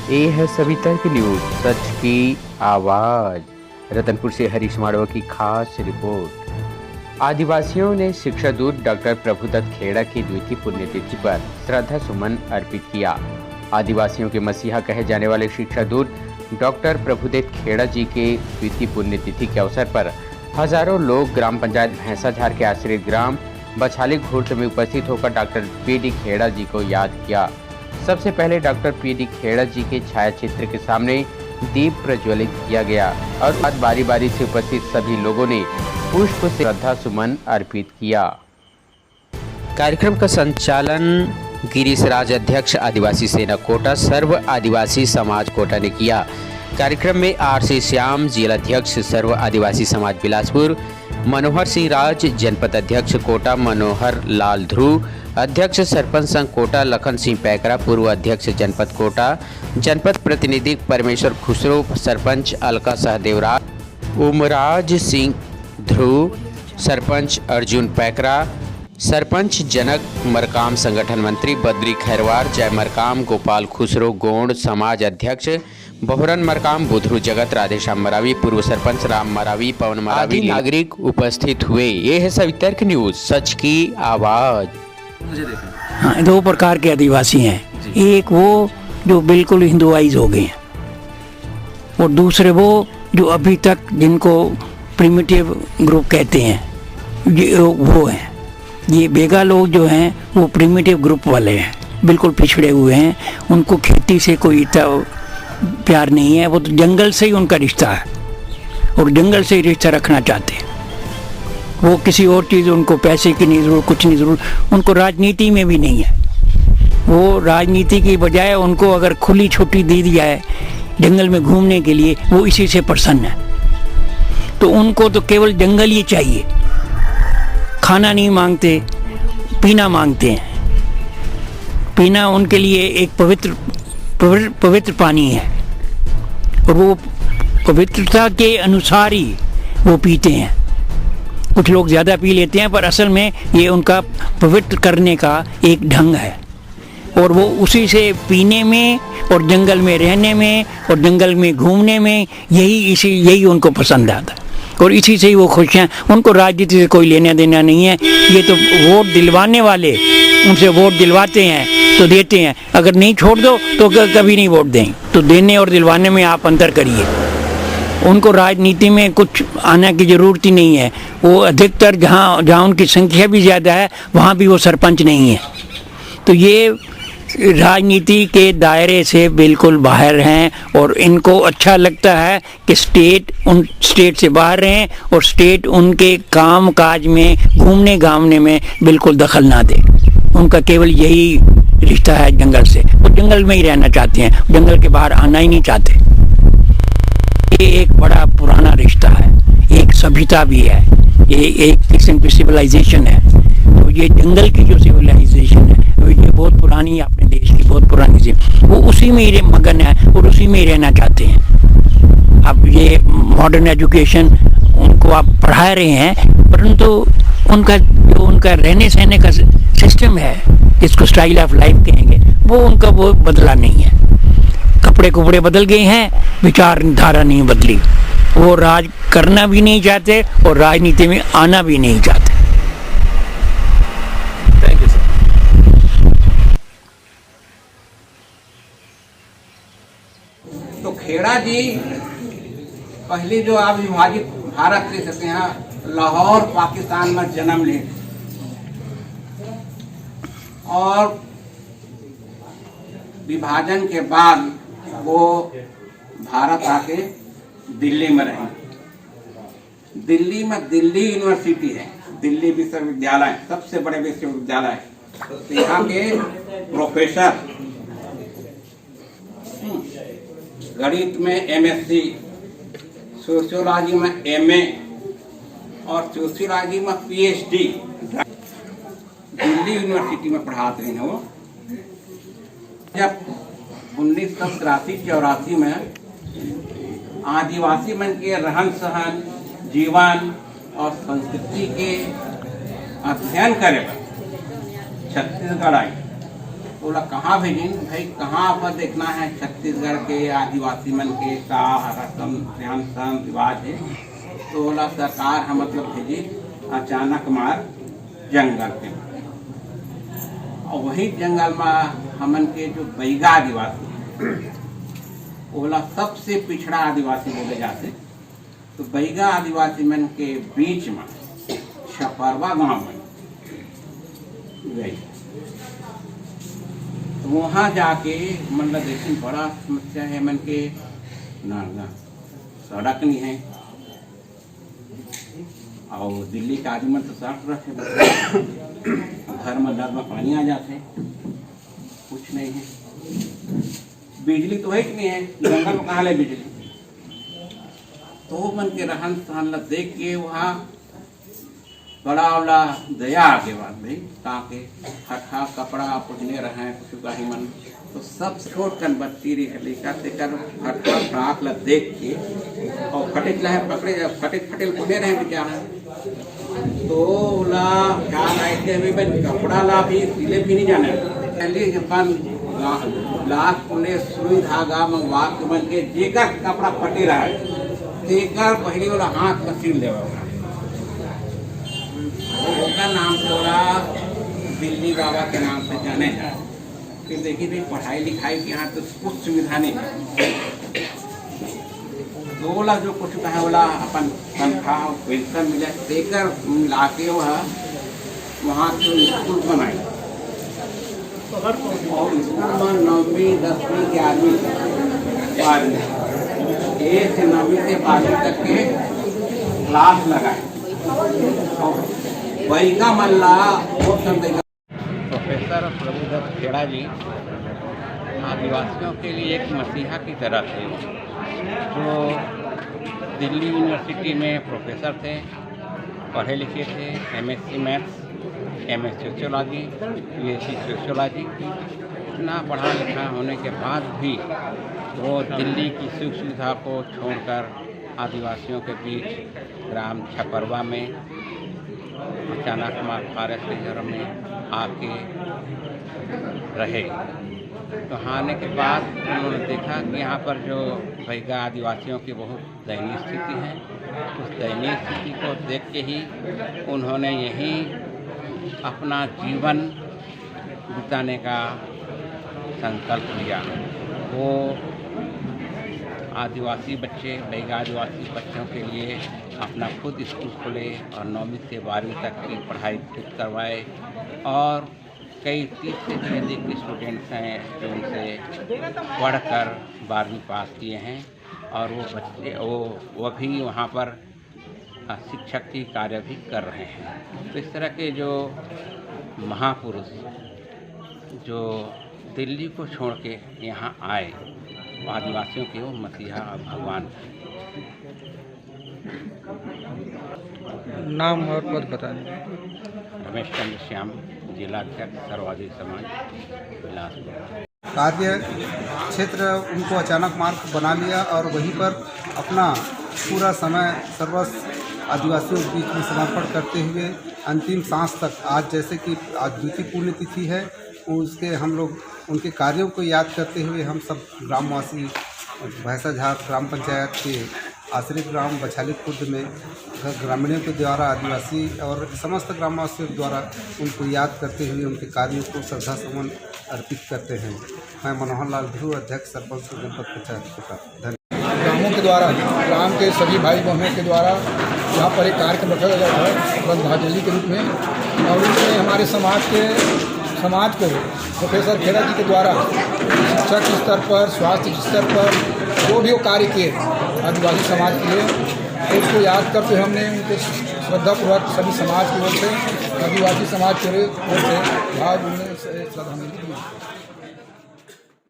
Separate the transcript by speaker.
Speaker 1: ये है सभी तर्क न्यूज, सच की आवाज। रतनपुर से हरीश माड़वा की खास रिपोर्ट। आदिवासियों ने शिक्षा दूत डॉक्टर प्रभुदत्त खेड़ा की द्वितीय पुण्यतिथि पर श्रद्धा सुमन अर्पित किया। आदिवासियों के मसीहा कहे जाने वाले शिक्षा दूत डॉक्टर प्रभुदत्त खेड़ा जी के द्वितीय पुण्यतिथि के अवसर पर हजारों लोग ग्राम पंचायत भैंसाझार के आश्रित ग्राम बछाली घुर्द में उपस्थित होकर डॉक्टर पी.डी. खेड़ा जी को याद किया। सबसे पहले डॉक्टर पी.डी. खेड़ा जी के छायाचित्र के सामने दीप प्रज्वलित किया गया और बाद बारी बारी से उपस्थित सभी लोगों ने पुष्प से श्रद्धा सुमन अर्पित किया। कार्यक्रम का संचालन गिरीश राज, अध्यक्ष आदिवासी सेना कोटा, सर्व आदिवासी समाज कोटा ने किया। कार्यक्रम में आर.सी. श्याम, जिलाध्यक्ष सर्व आदिवासी समाज बिलासपुर, मनोहर सिंह राज, जनपद अध्यक्ष कोटा मनोहर लाल ध्रुव, अध्यक्ष सरपंच संघ कोटा लखन सिंह पैकरा, पूर्व अध्यक्ष जनपद कोटा, जनपद प्रतिनिधि परमेश्वर खुसरो, सरपंच अलका सहदेवराज, उमराज सिंह ध्रुव, सरपंच अर्जुन पैकरा, सरपंच जनक मरकाम, संगठन मंत्री बद्री खैरवार, जय मरकाम, गोपाल खुसरो, गोंड समाज अध्यक्ष बहुरन मरकाम, बुधरू जगत, राधेश्याम मरावी, पूर्व सरपंच राम मरावी, पवन मरावी, नागरिक उपस्थित हुए। ये है सभी तर्क न्यूज, सच की आवाज।
Speaker 2: हाँ, दो प्रकार के आदिवासी हैं। एक वो जो बिल्कुल हिंदुआइज हो गए हैं और दूसरे वो जो अभी तक जिनको प्रिमिटिव ग्रुप कहते हैं, ये वो हैं। ये बेगा लोग जो हैं वो प्रिमिटिव ग्रुप वाले हैं, बिल्कुल पिछड़े हुए हैं। उनको खेती से कोई इतना प्यार नहीं है, वो तो जंगल से ही उनका रिश्ता है और जंगल से ही रिश्ता रखना चाहते हैं। वो किसी और चीज़, उनको पैसे की नहीं ज़रूरत, कुछ नहीं ज़रूरत, उनको राजनीति में भी नहीं है। वो राजनीति की बजाय उनको अगर खुली छुट्टी दे दी जाए जंगल में घूमने के लिए, वो इसी से प्रसन्न है। तो उनको तो केवल जंगल ही चाहिए, खाना नहीं मांगते, पीना मांगते हैं। पीना उनके लिए एक पवित्र पानी है और वो पवित्रता के अनुसार ही वो पीते हैं। कुछ लोग ज़्यादा पी लेते हैं, पर असल में ये उनका पवित्र करने का एक ढंग है और वो उसी से पीने में और जंगल में रहने में और जंगल में घूमने में यही उनको पसंद आता है और इसी से ही वो खुश हैं। उनको राजनीति से कोई लेना देना नहीं है। ये तो वोट दिलवाने वाले उनसे वोट दिलवाते हैं तो देते हैं, अगर नहीं छोड़ दो तो कभी नहीं वोट दें। तो देने और दिलवाने में आप अंतर करिए। उनको राजनीति में कुछ आने की ज़रूरत ही नहीं है। वो अधिकतर जहाँ उनकी संख्या भी ज़्यादा है वहाँ भी वो सरपंच नहीं है। तो ये राजनीति के दायरे से बिल्कुल बाहर हैं और इनको अच्छा लगता है कि स्टेट से बाहर रहें और स्टेट उनके काम काज में, घूमने घामने में बिल्कुल दखल ना दे। उनका केवल यही रिश्ता है जंगल से। वो जंगल में ही रहना चाहते हैं, जंगल के बाहर आना ही नहीं चाहते। ये एक बड़ा पुराना रिश्ता है, एक सभ्यता भी है, ये एक किस्म की सिविलाइजेशन है। तो ये जंगल की जो सिविलाइजेशन है ये बहुत पुरानी, अपने देश की बहुत पुरानी सी, वो उसी में ही मगन है और उसी में ही रहना चाहते हैं। अब ये मॉडर्न एजुकेशन उनको आप पढ़ा रहे हैं, परंतु उनका रहने सहने का सिस्टम है, जिसको स्टाइल ऑफ लाइफ कहेंगे, वो बदला नहीं है। कपड़े बदल गए हैं, विचारधारा नहीं बदली। वो राज करना भी नहीं चाहते और राजनीति में आना भी नहीं चाहते।
Speaker 1: Thank you sir.
Speaker 3: तो खेड़ा जी पहले जो आप विभाजित भारत से सकते हैं, लाहौर पाकिस्तान में जन्म ले और विभाजन के बाद वो भारत आके दिल्ली में रहे। दिल्ली में दिल्ली यूनिवर्सिटी है, दिल्ली विश्वविद्यालय, सबसे बड़े विश्वविद्यालय। तो यहाँ के प्रोफेसर गणित में एमएससी, सोशियोलॉजी में एमए और सोशियोलॉजी में पीएचडी दिल्ली यूनिवर्सिटी में पढ़ाते हैं। वो जब 1983-84 में आदिवासी मन के रहन सहन, जीवन और संस्कृति के अध्ययन करेगा छत्तीसगढ़ आई, बोला कहाँ भेजी भाई, कहाँ पर देखना है छत्तीसगढ़ के आदिवासी मन के का रस्म ध्यान रिवाज है। तो बोला सरकार हम मतलब भेजी अचानक मार जंगल के, और वही जंगल में हमन के जो बैगा आदिवासी बोला सबसे पिछड़ा आदिवासी बोले जाते। तो बैगा आदिवासी मन के बीच में छपरवा गांव में गई। तो वहाँ जाके मतलब देखिए बड़ा समस्या है मन के, ना सड़क नहीं है, और दिल्ली का आदमी तो सड़क रखे घर में नल में पानी आ जाते, कुछ नहीं है, बिजली तो है कि नहीं है, जंगल में कहाँ ले बिजली। तो मन के रहन सहन ला देख के वहाँ बड़ा वाला दया आगे बात भाई, ताकि हठा कपड़ा पुजने रहे कुछ गाही मन, तो सब छोड़ कर बच्ची लेकर देकर हठा फ्राक ला देख के और फटिक ला पकड़े फटिक फटिक पुने रहे बेचारा। तो ला क्या लाइटे अभी कपड़ा ला भी सिले भी नहीं जाने पहले अपन लाख पुने सुई धागा मंगवा के बन के जेकर कपड़ा फटे रहा है तेकर पहले वाला हाथ में सिल देवा का नाम थोड़ा दिल्ली बाबा के नाम से जाने हैं। फिर देखिए भाई पढ़ाई लिखाई के यहाँ तो कुछ सुविधा नहीं है। दो लाख जो कुछ कहा बोला अपन तनख्वाह पेंशन मिले देकर लाके वहाँ से स्कूल बनाए, और स्कूल में 9वीं 10वीं 11वीं 12वीं 1 से 9वीं से 12वीं तक के क्लास लगाए। बैगा मल्ला प्रोफेसर प्रभुदत्त खेड़ा जी आदिवासियों के लिए एक मसीहा की तरह थे, जो दिल्ली यूनिवर्सिटी में प्रोफेसर थे, पढ़े लिखे थे, MSc maths, MS sociology, PhD sociology. इतना पढ़ा लिखा होने के बाद भी वो दिल्ली की सुख सुविधा को छोड़कर आदिवासियों के बीच ग्राम छपरवा में अचानक मार फॉरेस्ट रिजर्व में आके रहे। तो आने के बाद उन्होंने देखा कि यहाँ पर जो बैगा आदिवासियों की बहुत दयनीय स्थिति है, उस दयनीय स्थिति को देख के ही उन्होंने यहीं अपना जीवन बिताने का संकल्प लिया। वो आदिवासी बच्चे बैगा आदिवासी बच्चों के लिए अपना खुद स्कूल खोले और 9वीं से 12वीं तक की पढ़ाई खुद करवाए, और कई 30 से अधिक स्टूडेंट्स हैं जो उनसे पढ़कर 12वीं पास किए हैं, और वो बच्चे वो भी वहाँ पर शिक्षक की कार्य भी कर रहे हैं। तो इस तरह के जो महापुरुष जो दिल्ली को छोड़ के यहाँ आए, आदिवासियों के वो मसीहा भगवान।
Speaker 4: नाम और पद बताएं।
Speaker 3: रमेश चंद्र श्याम, जिलाध्यक्ष सर्वाधिक समाज बिलासपुर।
Speaker 4: कार्य क्षेत्र उनको अचानक मार्ग बना लिया और वहीं पर अपना पूरा समय सर्वस्व आदिवासियों के बीच में समर्पण करते हुए अंतिम सांस तक, आज जैसे कि आज द्वितीय पुण्यतिथि है, उसके हम लोग उनके कार्यों को याद करते हुए हम सब ग्रामवासी भैंसाझार ग्राम पंचायत के आश्रित ग्राम बछाली खुर्द में ग्रामीणों के द्वारा आदिवासी और समस्त ग्रामवासियों द्वारा उनको याद करते हुए उनके कार्यों को श्रद्धा सुमन अर्पित करते हैं। मैं मनोहर लाल ध्रुव, अध्यक्ष सरपंच जनपद पंचायत कोटा। धन्यवाद।
Speaker 5: ग्रामों के द्वारा, ग्राम के सभी भाई बहनों के द्वारा यहाँ पर एक कार्यक्रम रखा गया है श्रद्धांजलि के रूप में, और उसमें हमारे समाज को प्रोफेसर खेड़ा जी के द्वारा शिक्षा के स्तर पर, स्वास्थ्य के स्तर पर जो भी वो कार्य किए आदिवासी समाज के लिए, तो उसको याद करते हमने उनके श्रद्धापूर्वक सभी समाज की ओर से, आदिवासी समाज की ओर से भाव उन्हें श्रद्धांजलि दी।